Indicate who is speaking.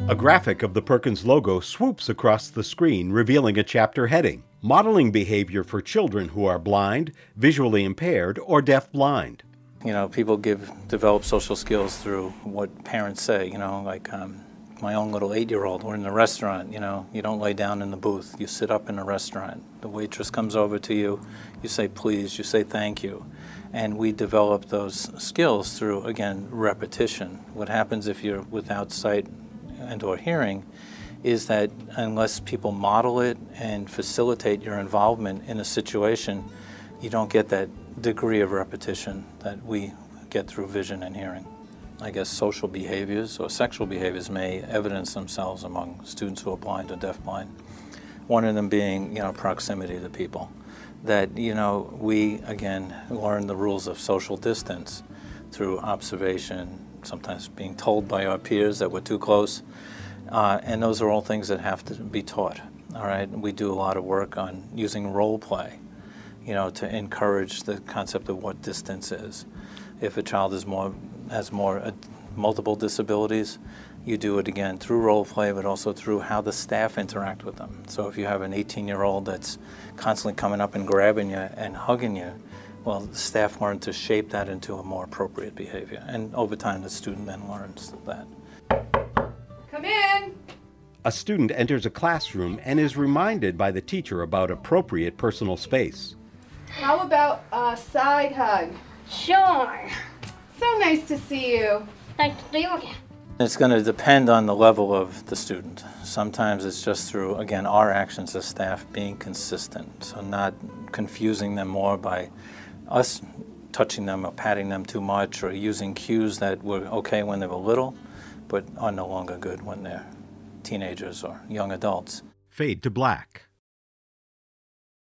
Speaker 1: A graphic of the Perkins logo swoops across the screen, revealing a chapter heading, Modeling Behavior for Children Who Are Blind, Visually Impaired, or Deafblind.
Speaker 2: You know, people develop social skills through what parents say, you know, like my own little 8-year-old, we're in a restaurant, you know, you don't lay down in the booth, you sit up in a restaurant. The waitress comes over to you, you say please, you say thank you. And we develop those skills through, again, repetition. What happens if you're without sight and or hearing is that unless people model it and facilitate your involvement in a situation, you don't get that degree of repetition that we get through vision and hearing. I guess social behaviors or sexual behaviors may evidence themselves among students who are blind or deafblind. One of them being, you know, proximity to people. That, you know, we, again, learn the rules of social distance through observation, sometimes being told by our peers that we're too close. And those are all things that have to be taught, all right? We do a lot of work on using role play, you know, to encourage the concept of what distance is. If a child has multiple disabilities, you do it again through role play, but also through how the staff interact with them. So if you have an 18-year-old that's constantly coming up and grabbing you and hugging you, well, the staff learn to shape that into a more appropriate behavior. And over time, the student then learns that.
Speaker 3: Come in!
Speaker 1: A student enters a classroom and is reminded by the teacher about appropriate personal space.
Speaker 3: How about a side hug?
Speaker 4: Sure.
Speaker 3: So nice to see you.
Speaker 4: Nice to see you again.
Speaker 2: It's going to depend on the level of the student. Sometimes it's just through, again, our actions as staff being consistent. So not confusing them more by us touching them or patting them too much or using cues that were okay when they were little, but are no longer good when they're teenagers or young adults.
Speaker 1: Fade to black.